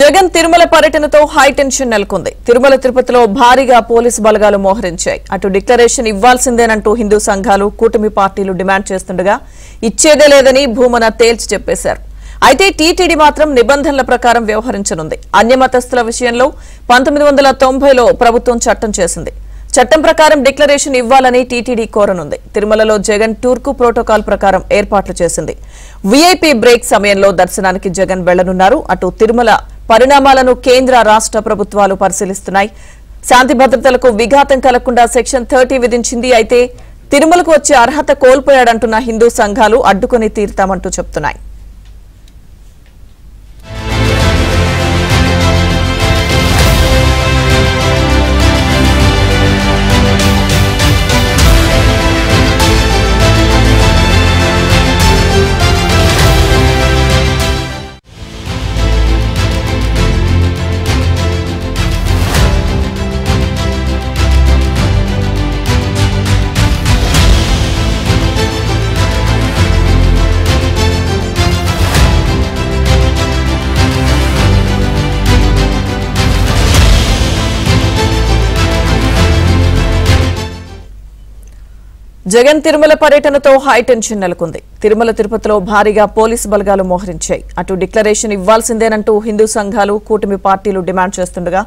Jagan Tirumala పర్యటనతో high tension నెలకొంది. తిరుమల తిరుపతిలో భారీగా పోలీసు బలగాలు మోహరించాయి. అటు డిక్లరేషన్ ఇవ్వాల్సిందేనంటూ హిందూ సంఘాలు కూటమి పార్టీలు డిమాండ్ చేస్తుండగా ఇచ్చేదే లేదని భూమన తేల్చి చెప్పేశారు. అయితే టీటీడీ మాత్రం నిబంధనల ప్రకారం వ్యవహరించనుంది. అన్యమతస్థుల విషయంలో 1990లో ప్రభుత్వం చట్టం చేసింది. చట్టం ప్రకారం డిక్లరేషన్ ఇవ్వాలని టీటీడీ కోరనుంది. తిరుమలలో జగన్ టూర్కు ప్రోటోకాల్ ప్రకారం ఏర్పాట్లు చేసింది. వీఐపీ బ్రేక్ సమయంలో దర్శనానికి జగన్ వెళ్లనున్నారు. అటు తిరుమల పరిణామాలను కేంద్ర రాష్ట్ర ప్రభుత్వాలు పరిశీలిస్తున్నాయి. శాంతి భద్రతలకు విఘాతం కలగకుండా సెక్షన్ 30 విధించింది. అయితే తిరుమలకు వచ్చే అర్హత కోల్పోయాడంటున్న హిందూ సంఘాలు అడ్డుకుని తీరుతామంటూ చెబుతున్నాయి. జగన్ తిరుమల పర్యటనతో హై టెన్షన్ నెలకొంది. తిరుమల తిరుపతిలో భారీగా పోలీసు బలగాలు మోహరించాయి. అటు డిక్లరేషన్ ఇవ్వాల్సిందేనంటూ హిందూ సంఘాలు కూటమి పార్టీలు డిమాండ్ చేస్తుండగా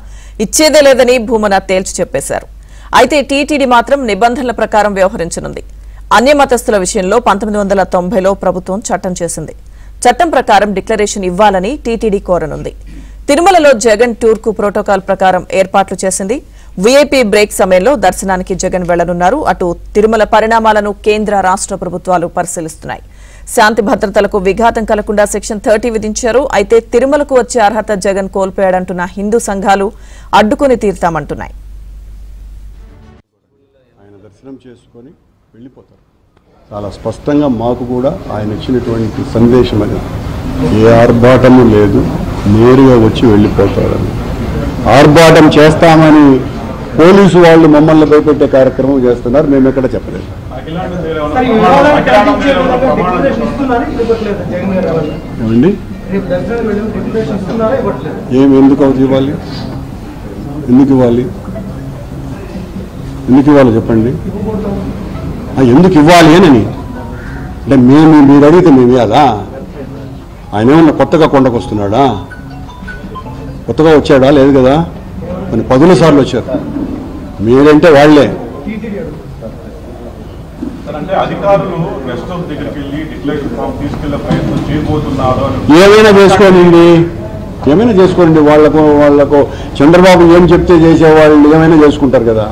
ఇచ్చేదే లేదని భూమన తేల్చి చెప్పేశారు. అయితే టీటీడీ మాత్రం నిబంధనల ప్రకారం వ్యవహరించనుంది. అన్యమతస్థుల విషయంలో 1990లో ప్రభుత్వం చట్టం చేసింది. చట్టం ప్రకారం డిక్లరేషన్ ఇవ్వాలని టీటీడీ కోరనుంది. తిరుమలలో జగన్ టూర్కు ప్రోటోకాల్ ప్రకారం ఏర్పాట్లు చేసింది. వీఐపీ బ్రేక్ సమయంలో దర్శనానికి జగన్ వెళ్లనున్నారు. అటు తిరుమల పరిణామాలను కేంద్ర రాష్ట్ర ప్రభుత్వాలు పరిశీలిస్తున్నాయి. శాంతి భద్రతలకు విఘాతం కలగకుండా సెక్షన్ 30 విధించారు. అయితే తిరుమలకు వచ్చే అర్హత జగన్ కోల్పోయాడంటున్న హిందూ సంఘాలు అడ్డుకుని తీరుతామంటున్నాయి. ఆయన దర్శనం చేసుకొని వెళ్ళిపోతారు. చాలా స్పష్టంగా మాకు కూడా ఆయన ఇచ్చినటువంటి సందేశం అనేది ఏ ఆర్భాటము లేదు, నేరుగా వచ్చి వెళ్ళిపోతారని. ఆర్భాటం చేస్తామని పోలీసు వాళ్ళు మమ్మల్ని భయపెట్టే కార్యక్రమం చేస్తున్నారు. మేము ఎక్కడ చెప్పలేదు. ఏమండి ఎందుకు ఇవ్వాలి? ఎందుకు ఇవ్వాలి? ఎందుకు ఇవ్వాలి చెప్పండి. ఎందుకు ఇవ్వాలి అని అంటే మీరు అడిగితే మేము ఇవ్వాలా? ఆయన ఏమన్నా కొత్తగా కొండకు వస్తున్నాడా? కొత్తగా వచ్చాడా? లేదు కదా. మన 10 సార్లు వచ్చారు. మీరంటే వాళ్లే ఏమైనా చేసుకోండి. వాళ్లకు చంద్రబాబు ఏం చెప్తే చేసేవాళ్ళు ఏమైనా చేసుకుంటారు కదా.